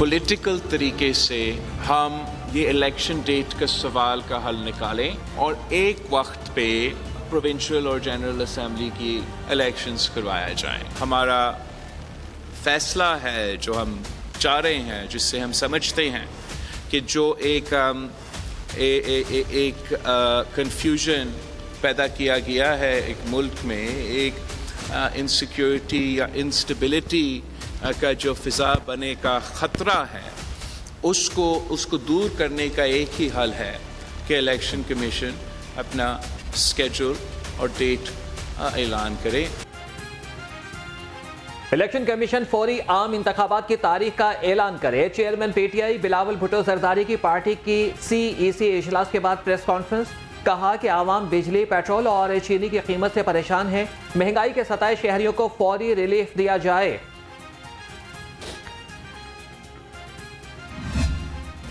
Political तरीके से हम ये इलेक्शन डेट का सवाल का हल निकालें और एक वक्त पे प्रोविंशियल और जनरल असेंबली की इलेक्शंस करवाया जाए। हमारा फैसला है जो हम चाह रहे हैं, जिससे हम समझते हैं कि जो एक कंफ्यूजन पैदा किया गया है एक मुल्क में, एक इनसिक्योरिटी या इंस्टेबिलिटी का जो फिज़ा बने का ख़तरा है, उसको दूर करने का एक ही हल है कि इलेक्शन कमीशन अपना स्केड्यूल और डेट ऐलान करे। इलेक्शन कमीशन फौरी आम इंतखाबात की तारीख का ऐलान करे। चेयरमैन पीटीआई बिलावल भुट्टो जरदारी की पार्टी की सीईसी इजलास के बाद प्रेस कॉन्फ्रेंस, कहा कि आवाम बिजली, पेट्रोल और चीनी की कीमत से परेशान है, महंगाई के सताए शहरियों को फौरी रिलीफ दिया जाए।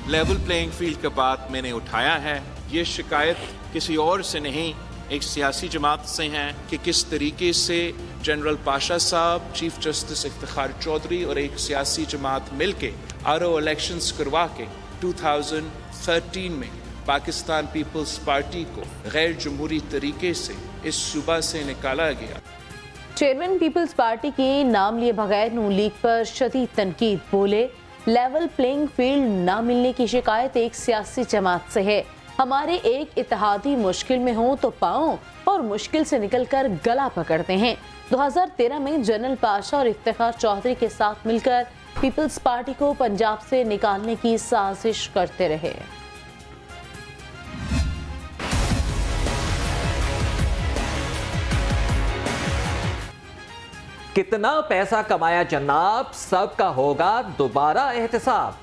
लेवल प्लेइंग फील्ड का बात मैंने उठाया है। ये शिकायत किसी और से नहीं, एक सियासी जमात से हैं कि किस तरीके से जनरल पाशा साहब, चीफ जस्टिस इफ्तिखार चौधरी और एक सियासी जमात मिलके आरओ इलेक्शंस करवा के 2013 में पाकिस्तान पीपल्स पार्टी को गैर जमहूरी तरीके से इस सूबा से निकाला गया। चेयरमैन पीपल्स पार्टी के नाम लिए बगैर नून लीग पर शदीद तनकीद, बोले लेवल प्लेइंग फील्ड ना मिलने की शिकायत एक सियासी जमात से है। हमारे एक इत्तेहादी मुश्किल में हो तो पाओ और मुश्किल से निकलकर गला पकड़ते हैं। 2013 में जनरल पाशा और इफ्तिखार चौधरी के साथ मिलकर पीपल्स पार्टी को पंजाब से निकालने की साजिश करते रहे। कितना पैसा कमाया जनाब, सबका होगा दोबारा एहतसाब।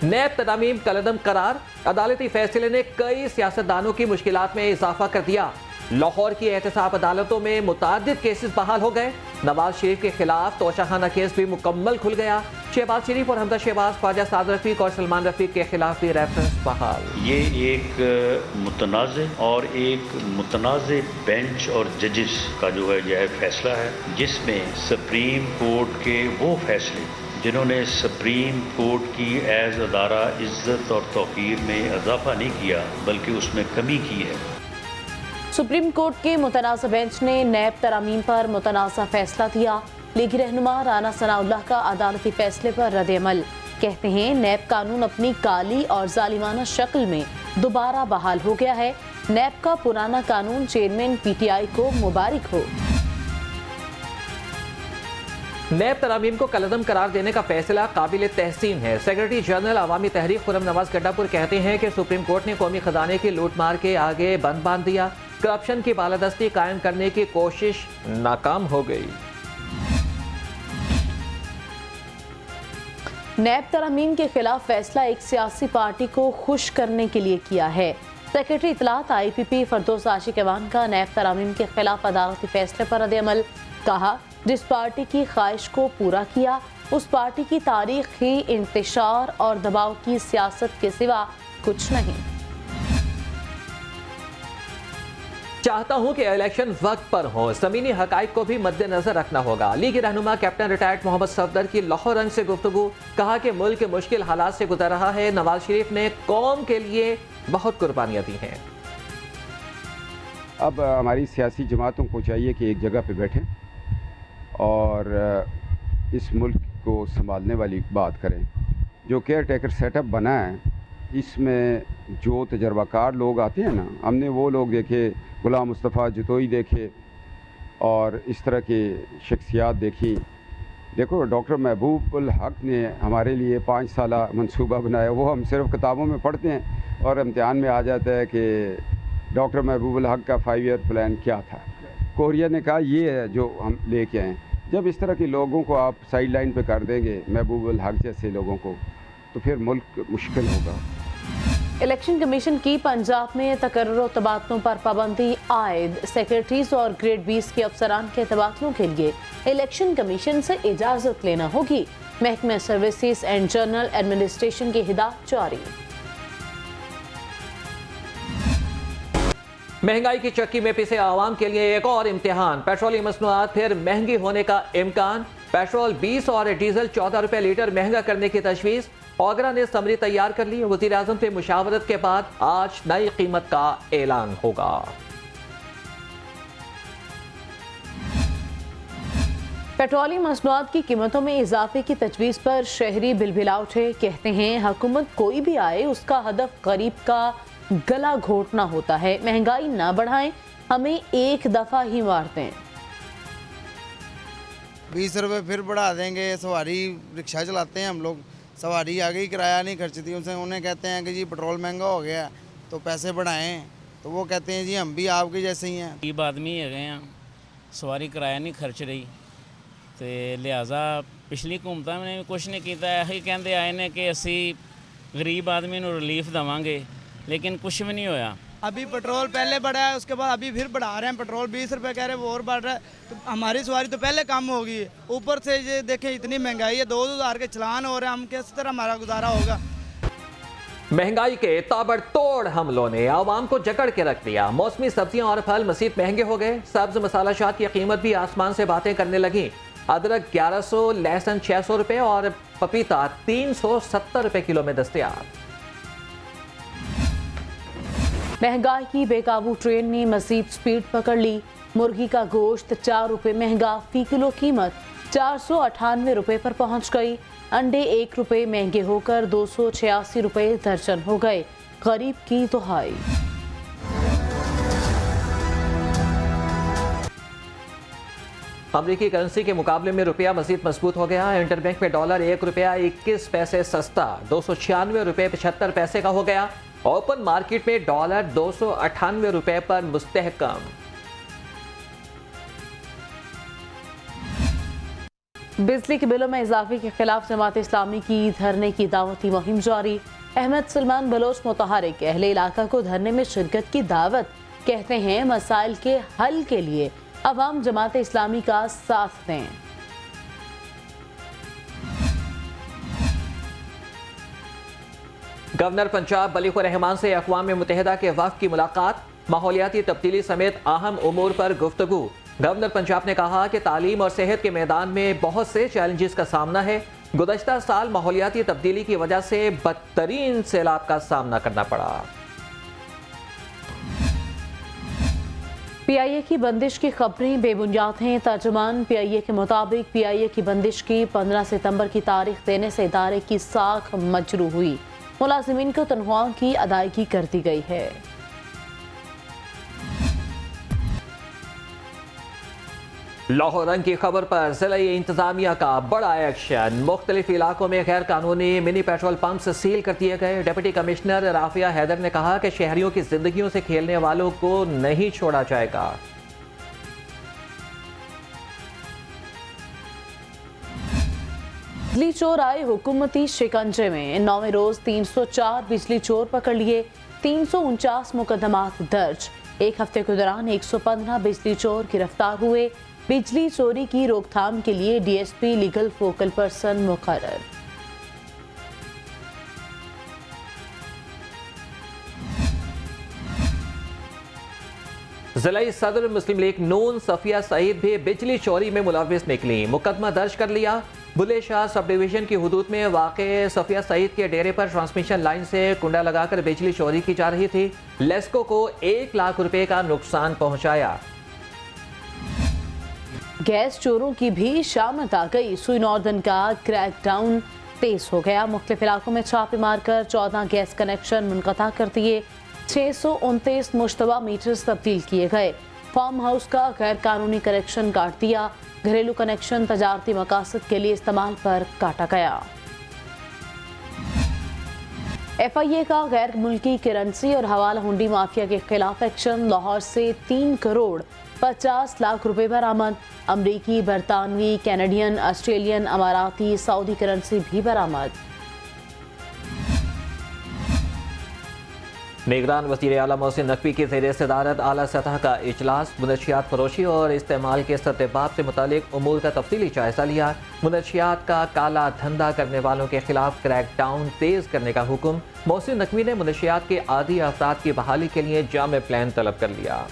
नैब तरामीम कलदम करार, अदालती फैसले ने कई सियासतदानों की मुश्किलात में इजाफा कर दिया। लाहौर की एहतसाब अदालतों में मुतादिद केसेस बहाल हो गए। नवाज शरीफ के खिलाफ तोशाखाना केस भी मुकम्मल खुल गया। शहबाज शरीफ और हमजा शहबाज, ख्वाजा साद रफीक और सलमान रफीक के खिलाफ भी रेफरेंस बहाल। ये एक मुतनाज़ और एक मुतनाज़ बेंच और जजेस का जो है यह फैसला है, जिसमें सुप्रीम कोर्ट के वो फैसले जिन्होंने सुप्रीम कोर्ट की एज अदारा इज्जत और तौक़ीर में इजाफा नहीं किया बल्कि उसमें कमी की है। सुप्रीम कोर्ट के मुतनाज़ा बेंच ने नैब तरामीम पर मुतनाज़ा फैसला दिया। लीगी रहनुमा राना सनाउल्लाह का अदालती फैसले पर रद्द-ए-अमल, कहते हैं नैब कानून अपनी काली और जालिमाना शक्ल में दोबारा बहाल हो गया है। नैब का पुराना कानून चेयरमैन पीटीआई को मुबारक हो। नैब तरामीम को कलदम करार देने का फैसला काबिल तहसीन है। सेक्रेटरी जनरल अवामी तहरीक खुर्रम नवाज गड्डापुर कहते हैं कि सुप्रीम कोर्ट ने कौमी खजाने की लूट मार के आगे बंद बांध दिया। करप्शन की बालादस्ती कायम करने की कोशिश नाकाम हो गई। नैब तरामीम के खिलाफ फैसला एक सियासी पार्टी को खुश करने के लिए किया है। सेक्रेटरी इतलात IPP फरदौस आशिक अवान का नैब तरामीम के खिलाफ अदालती फैसले पर रद्द-ए-अमल, कहा जिस पार्टी की ख्वाहिश को पूरा किया उस पार्टी की तारीख ही इंतशार और दबाव की सियासत के सिवा कुछ नहीं। चाहता हूं कि इलेक्शन वक्त पर हो, ज़मीनी हकाइक को भी मद्देनजर रखना होगा। लीगी रहनुमा कैप्टन रिटायर्ड मोहम्मद सफदर की लाहौर रंग से गुफ्तगू, कहा कि मुल्क मुश्किल हालात से गुजर रहा है। नवाज शरीफ ने कौम के लिए बहुत कुर्बानियां दी हैं। अब हमारी सियासी जमातों को चाहिए कि एक जगह पे बैठें और इस मुल्क को संभालने वाली बात करें। जो केयर टेकर सेटअप बना है, इसमें जो तजर्बाकार लोग आते हैं ना, हमने वो लोग देखे, गुलाम मुस्तफ़ा जतोई देखे और इस तरह के शख्सियात देखी। देखो डॉक्टर महबूब उल हक ने हमारे लिए 5 साल मंसूबा बनाया, वो हम सिर्फ किताबों में पढ़ते हैं और इम्तिहान में आ जाता है कि डॉक्टर महबूब उल हक का 5 ईयर प्लान क्या था। कोरिया ने कहा ये है जो हम लेके आए। जब इस तरह के लोगों को आप साइड लाइन पे कर देंगे, महबूब उल हक जैसे लोगों को, तो फिर मुल्क मुश्किल होगा। इलेक्शन कमीशन की पंजाब में तकर्रुर तबादलों पर पाबंदी आयद। सेक्रेटरीज और ग्रेड 20 के अफसरान के तबादलों के लिए इलेक्शन कमीशन से इजाजत लेना होगी। महकमा सर्विसेज एंड जनरल एडमिनिस्ट्रेशन की हिदायत जारी। महंगाई की चक्की में पिसे आवाम के लिए एक और इम्तिहान। पेट्रोलियम मसनूआत फिर महंगी होने का इम्कान। पेट्रोल 20 और डीजल 14 रुपए लीटर महंगा करने की तजवीज़। اوگرا نے سمری تیار کر لی. وزیر اعظم سے مشاورت کے بعد آج نئی قیمت کا اعلان ہوگا. پیٹرولیم مصنوعات کی قیمتوں میں اضافے کی تجویز پر شہری بلبلا اٹھے. کہتے ہیں حکومت کوئی بھی آئے اس کا ہدف غریب کا گلا گھونٹنا ہوتا ہے. مہنگائی نہ بڑھائیں, ہمیں ایک دفعہ ہی مارتے ہیں. 20 روپے پھر بڑھا دیں گے. سواری رکشہ چلاتے ہیں ہم لوگ, سواری آگے ہی کرایہ نہیں خرچتی. انہیں کہتے ہیں کہ جی پٹرول مہنگا ہو گیا تو پیسے بڑھائیں, تو وہ کہتے ہیں جی ہم بھی آپ کے جیسے ہی ہیں. غریب آدمی ہے گئے ہیں, سواری کرایہ نہیں خرچ رہی, تو لہٰذا پچھلی حکومتوں نے بھی کچھ نہیں کیتا. یہی کہتے آئے نے کہ اسی غریب آدمی نو ریلیف دواں گے, لیکن کچھ بھی نہیں ہویا. ابھی پٹرول پہلے بڑھا ہے, اس کے بعد ابھی پھر بڑھا رہے ہیں. پٹرول 20 روپے کہہ رہے ہیں, وہ اور بڑھ رہا ہے. تو ہماری سواری تو پہلے کم ہوگی ہے, اوپر سے یہ دیکھیں اتنی مہنگائی ہے, 2,000 کے چلان ہو رہے ہیں. ہم کس طرح ہمارا گزارا ہوگا؟ مہنگائی کے تابڑ توڑ حملوں نے عوام کو جکڑ کے رکھ دیا. موسمی سبزیاں اور پھل مزید مہنگے ہو گئے. سبز مسالہ جات کی قیمت بھی آسمان سے باتیں کرنے لگیں. ادرک 1100, لہسن 600 روپے اور پپیتا 370 روپے کلو میں دستیاب. مہنگائی کی بے قابو ٹرین نے مزید سپیڈ پکڑ لی. مرغی کا گوشت 4 روپے مہنگا, فی کلو قیمت 498 روپے پر پہنچ گئی. انڈے 1 روپے مہنگے ہو کر 286 روپے درجن ہو گئے. غریب کی دہائی. امریکی کرنسی کے مقابلے میں روپیہ مزید مضبوط ہو گیا. انٹر بینک میں ڈالر 1 روپیہ 21 پیسے سستا 296 روپے 75 پیسے کا ہو گیا. اوپن مارکیٹ میں ڈالر 298 روپے پر مستحکم. بجلی کے بلوں میں اضافے کے خلاف جماعت اسلامی کی دھرنے کی دعوتی مہم جاری. احمد سلمان بلوچ متحرک اہل علاقہ کو دھرنے میں شرکت کی دعوت. کہتے ہیں مسائل کے حل کے لیے عوام جماعت اسلامی کا ساتھ دیں. گورنر پنجاب ملیک الرحمان سے اقوام متحدہ کے وفد کی ملاقات. ماحولیاتی تبدیلی سمیت اہم امور پر گفتگو. گورنر پنجاب نے کہا کہ تعلیم اور صحت کے میدان میں بہت سے چیلنجز کا سامنا ہے. گزشتہ سال ماحولیاتی تبدیلی کی وجہ سے بدترین سیلاب کا سامنا کرنا پڑا. پی آئی اے کی بندش کی خبریں بے بنیاد ہیں. ترجمان پی آئی اے کے مطابق پی آئی اے کی بندش کی 15 ستمبر کی تاریخ دینے سے ادارے کی ساکھ مجروح ہوئی. ملازمین کو تنخواہوں کی ادائیگی کر دی گئی ہے. لاہور رنگ کی خبر پر ضلعی انتظامیہ کا بڑا ایکشن. مختلف علاقوں میں غیر قانونی منی پیٹرول پمپس سیل کر دیے گئے. ڈپٹی کمشنر رافیہ حیدر نے کہا کہ شہریوں کی زندگیوں سے کھیلنے والوں کو نہیں چھوڑا جائے گا. بجلی چور آئے حکومتی شکنجے میں. 9ویں روز 304 بجلی چور پکڑ لیے. 349 مقدمات درج. ایک ہفتے کے دوران 115 بجلی چور گرفتار ہوئے. بجلی چوری کی روک تھام کے لیے D S P legal focal person مقرر. ضلعی صدر مسلم لیگ نون صفیہ سعید بھی بجلی چوری میں ملوث نکلی. مقدمہ درج کر لیا. بلے شاہ سب ڈویژن کی حدود میں واقع صفیہ سعید کے ڈیرے پر ٹرانسمیشن لائن سے کنڈا لگا کر بجلی چوری کی جا رہی تھی. لیسکو کو 1 لاکھ روپے کا نقصان پہنچایا. گیس چوروں کی بھی شامت آ گئی. سوئی ناردن کا کریک ڈاؤن تیز ہو گیا. مختلف علاقوں میں چھاپے مار کر 14 گیس کنیکشن منقطع کر دیے. 629 مشتبہ میٹرز تبدیل کیے گئے. فارم ہاؤس کا غیر قانونی کنیکشن کاٹ دیا. گھریلو کنیکشن تجارتی مقاصد کے لیے استعمال پر کاٹا گیا. ایف آئی اے کا غیر ملکی کرنسی اور حوالہ ہنڈی مافیا کے خلاف ایکشن. لاہور سے 3 کروڑ 50 لاکھ روپے برآمد. امریکی، برطانوی، کینیڈین، آسٹریلین، اماراتی، سعودی کرنسی بھی برآمد. نگران وزیر اعلیٰ محسن نقوی کی زیر صدارت اعلیٰ سطح کا اجلاس. منشیات فروشی اور استعمال کے سرباب سے متعلق امور کا تفصیلی جائزہ لیا. منشیات کا کالا دھندا کرنے والوں کے خلاف کریک ڈاؤن تیز کرنے کا حکم. محسن نقوی نے منشیات کے عادی افراد کی بحالی کے لیے جامع پلان طلب کر لیا.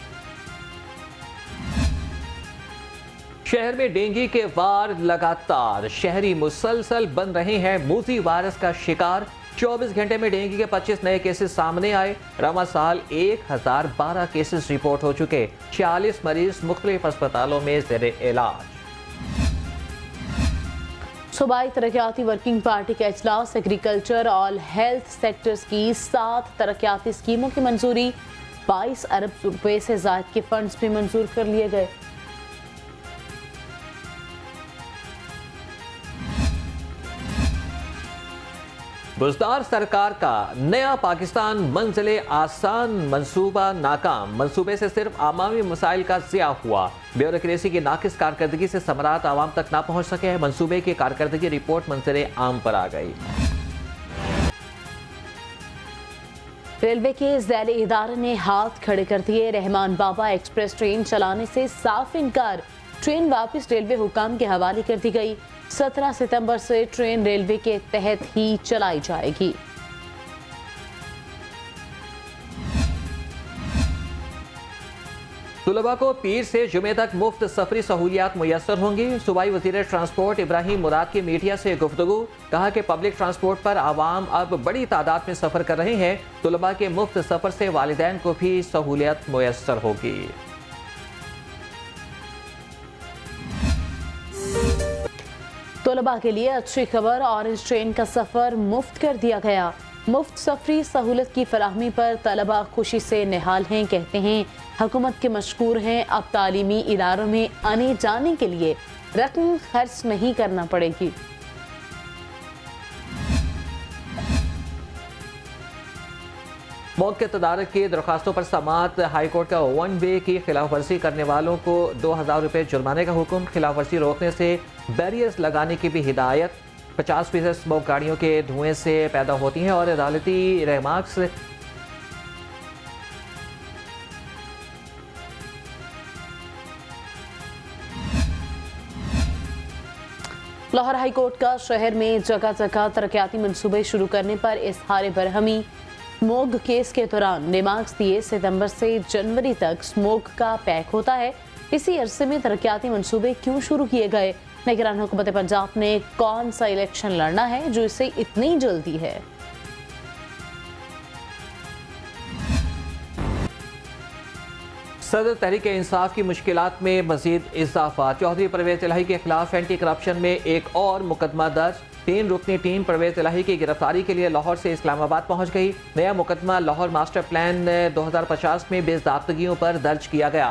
शहर में डेंगू के वार लगातार, शहरी मुसलसल बन रहे हैं मूजी वायरस का शिकार। 24 घंटे में डेंगू के 25 नए केसेस सामने आए। रवा साल 1012 केसेस रिपोर्ट हो चुके। 46 मरीज मुख्तलिफ अस्पतालों में ज़ेरे इलाज। सूबाई तरक्याती वर्किंग पार्टी का इजलास, एग्रीकल्चर और हेल्थ सेक्टर्स की 7 तरक्याती स्कीमों की मंजूरी। 22 अरब रुपए से ज़ायद के फंड्स भी मंजूर कर लिए गए। बुज़दार सरकार का नया पाकिस्तान मंजिले आसान मंसूबा नाकाम। मंसूबे से सिर्फ आवामी मसाइल का ज़िया हुआ। ब्यूरोक्रेसी की नाकिस कारकर्दगी से समरात आवाम तक ना पहुँच सके। मंसूबे की कारकर्दगी रिपोर्ट मंजरे आम पर आ गई। रेलवे के ज़ैली इदारे ने हाथ खड़े कर दिए। रहमान बाबा एक्सप्रेस ट्रेन चलाने से साफ इनकार। ट्रेन वापस रेलवे हुकाम के हवाले कर दी गई। 17 सितंबर से ट्रेन रेलवे के तहत ही चलाई जाएगी। तुलबा को पीर से जुमे तक मुफ्त सफरी सहूलियात मुयसर होंगी। सूबाई वज़ीर ट्रांसपोर्ट इब्राहिम मुराद की मीडिया से गुफ्तगू। कहा कि पब्लिक ट्रांसपोर्ट पर आवाम अब बड़ी तादाद में सफ़र कर रहे हैं। तुलबा के मुफ्त सफ़र से वालिदैन को भी सहूलियत मुयसर होगी। तुलबा के लिए अच्छी खबर, ऑरेंज ट्रेन का सफ़र मुफ्त कर दिया गया। मुफ्त सफरी सहूलत की फराहमी पर तलबा खुशी से निहाल हैं। कहते हैं हुकूमत के मशकूर हैं। अब तालीमी इदारों में आने जाने के लिए रकम खर्च नहीं करना पड़ेगी। मौके तदारक की दरख्वास्तों पर समाअत। हाईकोर्ट का 1 वे की खिलाफ वर्जी करने वालों को 2000 रुपये जुर्माने का हुक्म। खिलाफ वर्जी रोकने से बैरियर्स लगाने की भी हिदायत। 50% स्मोक गाड़ियों के धुएं से पैदा होती हैं और अदालती रेमार्क्स लाहौर हाई कोर्ट का शहर में जगह जगह तरक्याती मंसूबे शुरू करने पर इजहार बरहमी। स्मोक केस के दौरान रिमार्क्स दिए। सितंबर से जनवरी तक स्मोक का पैक होता है। इसी अरसे में तरक्याती मंसूबे क्यों शुरू किए गए? निगरान हुकूमत पंजाब ने कौन सा इलेक्शन लड़ना है जो इसे इतनी जल्दी है? सदर तहरीक इंसाफ की मुश्किलात में मजीद इजाफा। चौधरी परवेज इलाही के खिलाफ एंटी करप्शन में एक और मुकदमा दर्ज। 3 रुकनी टीम परवेज इलाही की गिरफ्तारी के लिए लाहौर से इस्लामाबाद पहुंच गई। नया मुकदमा लाहौर मास्टर प्लान 2050 में बेज़ाब्तगियों पर दर्ज किया गया।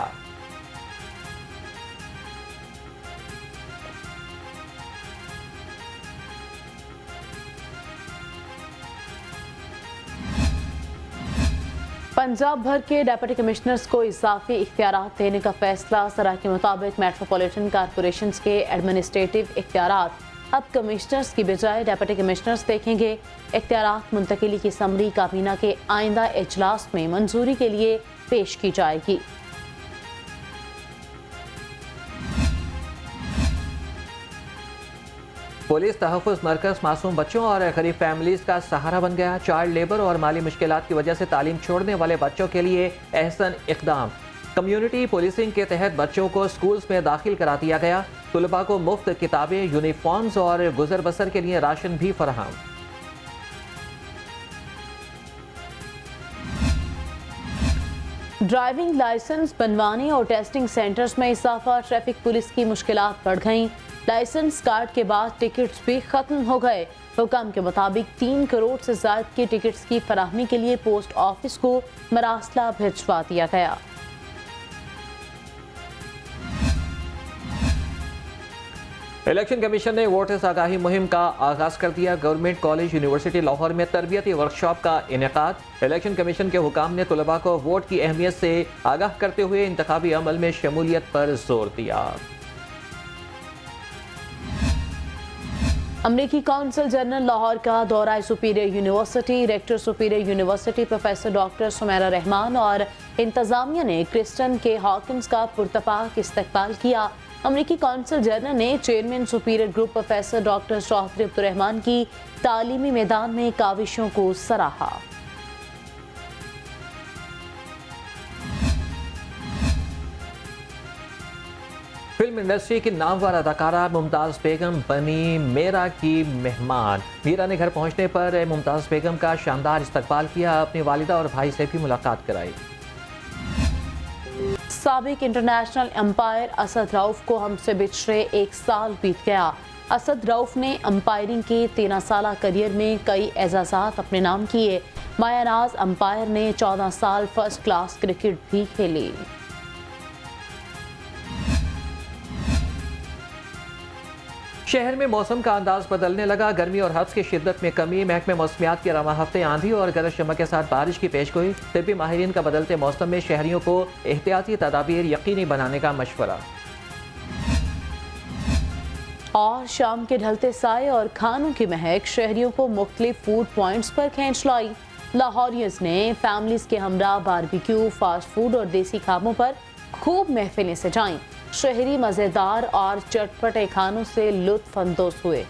पंजाब भर के डिप्टी कमिश्नर्स को इजाफी इख्तियारात देने का फैसला। सराह के मुताबिक मेट्रोपॉलिटन कॉरपोरेशंस के एडमिनिस्ट्रेटिव इख्तियारात अब कमिश्नर्स की बजाय डिप्टी कमिश्नर्स देखेंगे। इख्तियारात मुंतकिली की समरी काबीना के आइंदा इजलास में मंजूरी के लिए पेश की जाएगी। पुलिस तहफ़्फ़ुज़ मरकज़ मासूम बच्चों और गरीब फैमिलीज़ का सहारा बन गया। चाइल्ड लेबर और माली मुश्किलात की वजह से तालीम छोड़ने वाले बच्चों के लिए अहसन इक़दाम। कम्युनिटी पुलिसिंग के तहत बच्चों को स्कूल्स में दाखिल करा दिया गया। तुलबा को मुफ्त किताबें, यूनिफॉर्म्स और गुजर बसर के लिए राशन भी फराहम। ड्राइविंग लाइसेंस बनवाने और टेस्टिंग सेंटर्स में इजाफा। ट्रैफिक पुलिस की मुश्किलात बढ़ गईं। लाइसेंस कार्ड के बाद टिकट्स भी खत्म हो गए। हुकाम के मुताबिक 3 करोड़ से ज्यादा के टिकट्स की फराहमी के लिए पोस्ट ऑफिस को मरासला भिजवा दिया गया। इलेक्शन कमीशन ने वोटर्स आगाही मुहिम का आगाज कर दिया। गवर्नमेंट कॉलेज यूनिवर्सिटी लाहौर में तरबियती वर्कशॉप का इनेकाद। इलेक्शन कमीशन के हुकाम ने तलबा को वोट की अहमियत से आगाह करते हुए इंतखाबी अमल में शमूलियत पर जोर दिया। अमरीकी काउंसिल जनरल लाहौर का दौरा superior university. Rector superior university professor doctor Sumera Rahman और इंतजामिया ने क्रिस्टन के हॉकिंस का पुरतपाक इस्तकबाल किया। अमरीकी काउंसिल जनरल ने chairman superior group professor doctor Chaudhry Abdurrahman की तालीमी मैदान में काविशों को सराहा। फिल्म फिल्म इंडस्ट्री की नामवर अदाकारा मुमताज़ बेगम बनी मीरा की मेहमान। मीरा ने घर पहुंचने पर मुमताज़ बेगम का शानदार इस्तकबाल किया, अपनी वालिदा और भाई से भी मुलाकात कराई। साबिक इंटरनेशनल अंपायर असद रऊफ को हमसे बिछड़े 1 साल बीत गया। असद रऊफ ने अंपायरिंग के 13 साल करियर में कई एजाज़ात अपने नाम किए। मायानाज अंपायर ने 14 साल फर्स्ट क्लास क्रिकेट भी खेली। शहर में मौसम का अंदाज बदलने लगा, गर्मी और हब्स की शिद्दत में कमी। महकमे मौसमियात के रवा हफ्ते आंधी और गरज चमक के साथ बारिश की पेशगोई। तिब्बी माहिरीन का बदलते मौसम में शहरियों को एहतियाती तदाबीर यकीनी बनाने का मशवरा। और शाम के ढलते साए और खानों की महक शहरियों को मुख्तलिफ फूड पॉइंट्स पर खींच लाई। लाहौरियंस ने फैमिलीज के हमरा बारबेक्यू, फास्ट फूड और देसी खामों पर खूब महफिलें सजाईं। शहरी मज़ेदार और चटपटे खानों से लुत्फ अंदोज हुए।